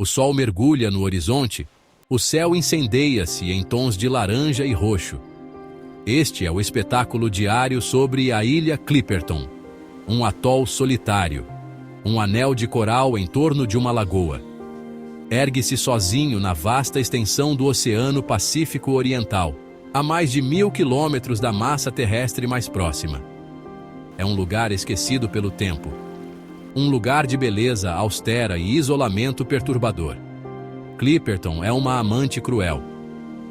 O sol mergulha no horizonte, o céu incendeia-se em tons de laranja e roxo. Este é o espetáculo diário sobre a ilha Clipperton, um atol solitário, um anel de coral em torno de uma lagoa. Ergue-se sozinho na vasta extensão do Oceano Pacífico Oriental, a mais de 1000 quilômetros da massa terrestre mais próxima. É um lugar esquecido pelo tempo. Um lugar de beleza austera e isolamento perturbador. Clipperton é uma amante cruel.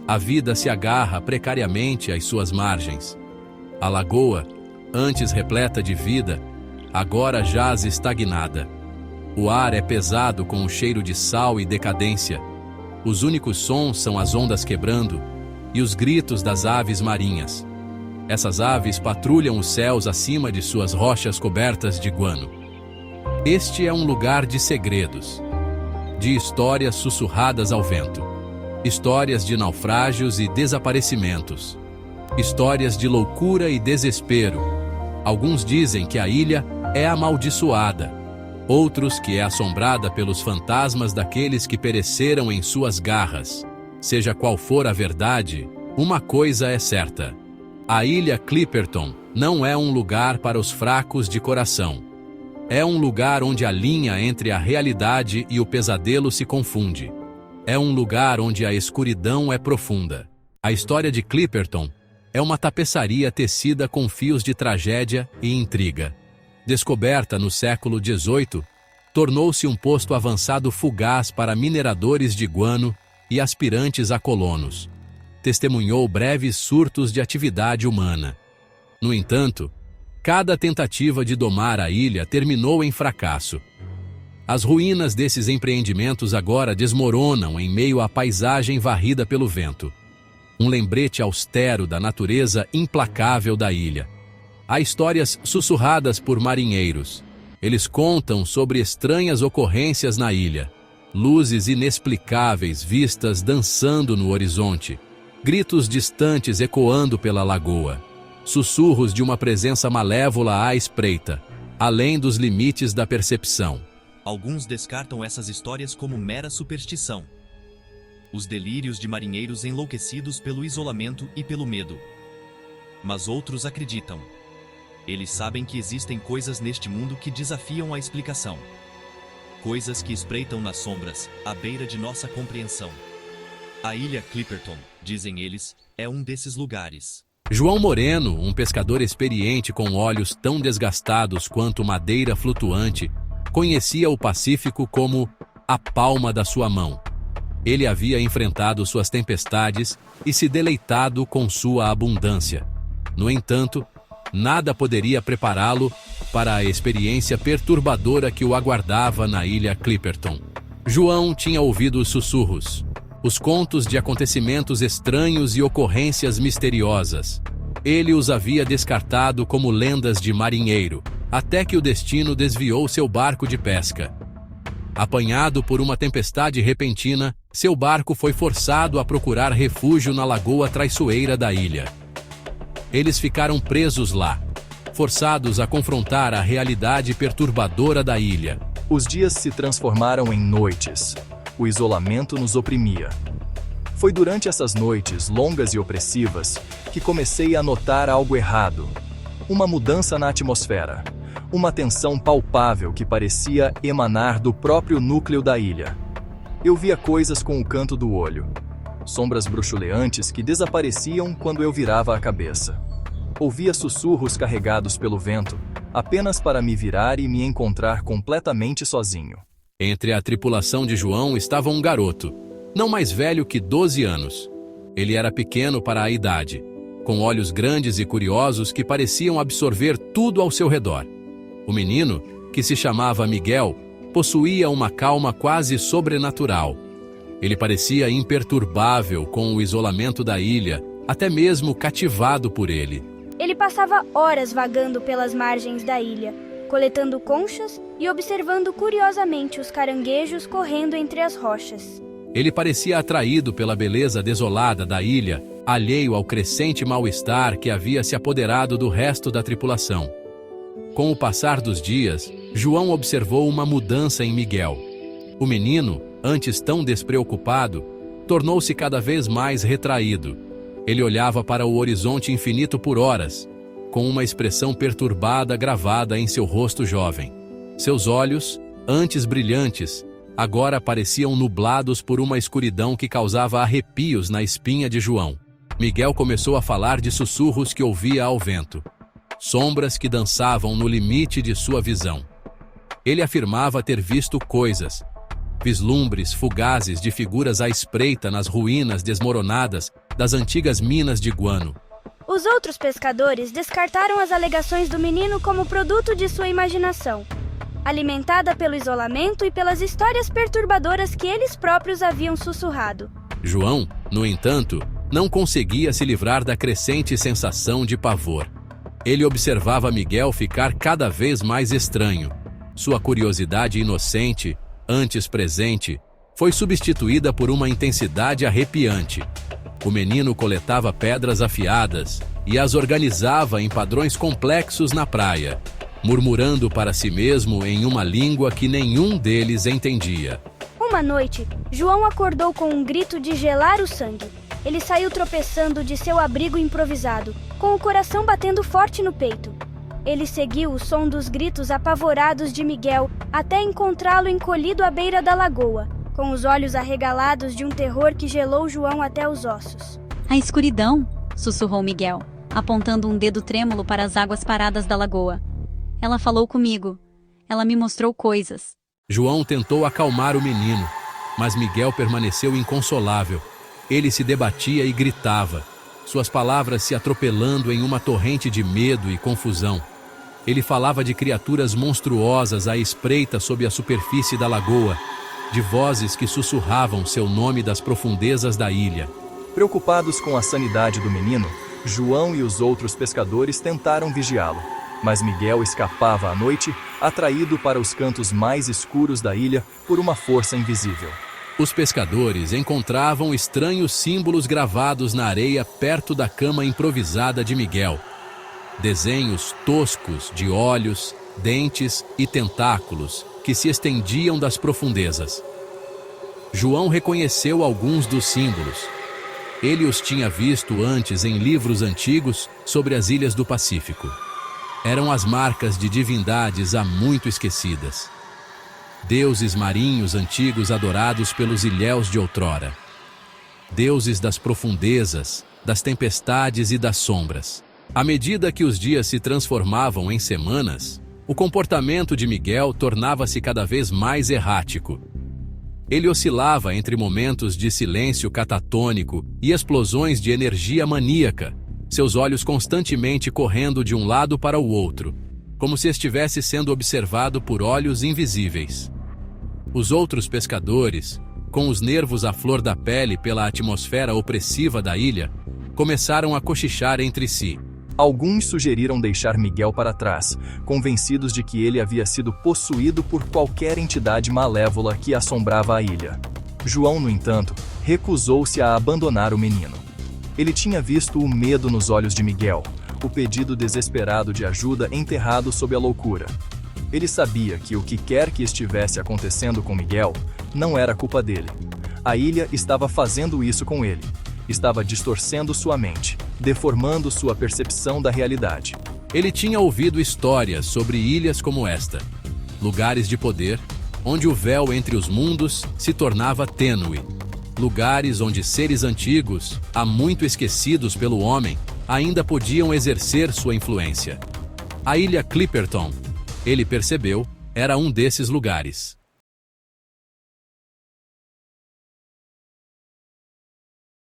A vida se agarra precariamente às suas margens. A lagoa, antes repleta de vida, agora jaz estagnada. O ar é pesado com o cheiro de sal e decadência. Os únicos sons são as ondas quebrando e os gritos das aves marinhas. Essas aves patrulham os céus acima de suas rochas cobertas de guano. Este é um lugar de segredos, de histórias sussurradas ao vento, histórias de naufrágios e desaparecimentos, histórias de loucura e desespero. Alguns dizem que a ilha é amaldiçoada, outros que é assombrada pelos fantasmas daqueles que pereceram em suas garras. Seja qual for a verdade, uma coisa é certa: a ilha Clipperton não é um lugar para os fracos de coração. É um lugar onde a linha entre a realidade e o pesadelo se confunde. É um lugar onde a escuridão é profunda. A história de Clipperton é uma tapeçaria tecida com fios de tragédia e intriga. Descoberta no século XVIII, tornou-se um posto avançado fugaz para mineradores de guano e aspirantes a colonos. Testemunhou breves surtos de atividade humana. No entanto, cada tentativa de domar a ilha terminou em fracasso. As ruínas desses empreendimentos agora desmoronam em meio à paisagem varrida pelo vento. Um lembrete austero da natureza implacável da ilha. Há histórias sussurradas por marinheiros. Eles contam sobre estranhas ocorrências na ilha. Luzes inexplicáveis vistas dançando no horizonte. Gritos distantes ecoando pela lagoa. Sussurros de uma presença malévola à espreita, além dos limites da percepção. Alguns descartam essas histórias como mera superstição. Os delírios de marinheiros enlouquecidos pelo isolamento e pelo medo. Mas outros acreditam. Eles sabem que existem coisas neste mundo que desafiam a explicação. Coisas que espreitam nas sombras, à beira de nossa compreensão. A ilha Clipperton, dizem eles, é um desses lugares. João Moreno, um pescador experiente com olhos tão desgastados quanto madeira flutuante, conhecia o Pacífico como a palma da sua mão. Ele havia enfrentado suas tempestades e se deleitado com sua abundância. No entanto, nada poderia prepará-lo para a experiência perturbadora que o aguardava na ilha Clipperton. João tinha ouvido os sussurros, os contos de acontecimentos estranhos e ocorrências misteriosas. Ele os havia descartado como lendas de marinheiro, até que o destino desviou seu barco de pesca. Apanhado por uma tempestade repentina, seu barco foi forçado a procurar refúgio na lagoa traiçoeira da ilha. Eles ficaram presos lá, forçados a confrontar a realidade perturbadora da ilha. Os dias se transformaram em noites. O isolamento nos oprimia. Foi durante essas noites longas e opressivas que comecei a notar algo errado. Uma mudança na atmosfera. Uma tensão palpável que parecia emanar do próprio núcleo da ilha. Eu via coisas com o canto do olho. Sombras bruxuleantes que desapareciam quando eu virava a cabeça. Ouvia sussurros carregados pelo vento, apenas para me virar e me encontrar completamente sozinho. Entre a tripulação de João estava um garoto, não mais velho que 12 anos. Ele era pequeno para a idade, com olhos grandes e curiosos que pareciam absorver tudo ao seu redor. O menino, que se chamava Miguel, possuía uma calma quase sobrenatural. Ele parecia imperturbável com o isolamento da ilha, até mesmo cativado por ele. Ele passava horas vagando pelas margens da ilha, coletando conchas e observando curiosamente os caranguejos correndo entre as rochas. Ele parecia atraído pela beleza desolada da ilha, alheio ao crescente mal-estar que havia se apoderado do resto da tripulação. Com o passar dos dias, João observou uma mudança em Miguel. O menino, antes tão despreocupado, tornou-se cada vez mais retraído. Ele olhava para o horizonte infinito por horas, com uma expressão perturbada gravada em seu rosto jovem. Seus olhos, antes brilhantes, agora pareciam nublados por uma escuridão que causava arrepios na espinha de João. Miguel começou a falar de sussurros que ouvia ao vento, sombras que dançavam no limite de sua visão. Ele afirmava ter visto coisas, vislumbres fugazes de figuras à espreita nas ruínas desmoronadas das antigas minas de guano. Os outros pescadores descartaram as alegações do menino como produto de sua imaginação, alimentada pelo isolamento e pelas histórias perturbadoras que eles próprios haviam sussurrado. João, no entanto, não conseguia se livrar da crescente sensação de pavor. Ele observava Miguel ficar cada vez mais estranho. Sua curiosidade inocente, antes presente, foi substituída por uma intensidade arrepiante. O menino coletava pedras afiadas e as organizava em padrões complexos na praia, murmurando para si mesmo em uma língua que nenhum deles entendia. Uma noite, João acordou com um grito de gelar o sangue. Ele saiu tropeçando de seu abrigo improvisado, com o coração batendo forte no peito. Ele seguiu o som dos gritos apavorados de Miguel até encontrá-lo encolhido à beira da lagoa, com os olhos arregalados de um terror que gelou João até os ossos. A escuridão, sussurrou Miguel, apontando um dedo trêmulo para as águas paradas da lagoa. Ela falou comigo. Ela me mostrou coisas. João tentou acalmar o menino, mas Miguel permaneceu inconsolável. Ele se debatia e gritava, suas palavras se atropelando em uma torrente de medo e confusão. Ele falava de criaturas monstruosas à espreita sob a superfície da lagoa, de vozes que sussurravam seu nome das profundezas da ilha. Preocupados com a sanidade do menino, João e os outros pescadores tentaram vigiá-lo, mas Miguel escapava à noite, atraído para os cantos mais escuros da ilha por uma força invisível. Os pescadores encontravam estranhos símbolos gravados na areia perto da cama improvisada de Miguel. Desenhos toscos de olhos, dentes e tentáculos que se estendiam das profundezas. João reconheceu alguns dos símbolos. Ele os tinha visto antes em livros antigos sobre as ilhas do Pacífico. Eram as marcas de divindades há muito esquecidas. Deuses marinhos antigos adorados pelos ilhéus de outrora. Deuses das profundezas, das tempestades e das sombras. À medida que os dias se transformavam em semanas, o comportamento de Miguel tornava-se cada vez mais errático. Ele oscilava entre momentos de silêncio catatônico e explosões de energia maníaca, seus olhos constantemente correndo de um lado para o outro, como se estivesse sendo observado por olhos invisíveis. Os outros pescadores, com os nervos à flor da pele pela atmosfera opressiva da ilha, começaram a cochichar entre si. Alguns sugeriram deixar Miguel para trás, convencidos de que ele havia sido possuído por qualquer entidade malévola que assombrava a ilha. João, no entanto, recusou-se a abandonar o menino. Ele tinha visto o medo nos olhos de Miguel, o pedido desesperado de ajuda enterrado sob a loucura. Ele sabia que o que quer que estivesse acontecendo com Miguel não era culpa dele. A ilha estava fazendo isso com ele. Estava distorcendo sua mente, deformando sua percepção da realidade. Ele tinha ouvido histórias sobre ilhas como esta, lugares de poder, onde o véu entre os mundos se tornava tênue, lugares onde seres antigos, há muito esquecidos pelo homem, ainda podiam exercer sua influência. A ilha Clipperton, ele percebeu, era um desses lugares.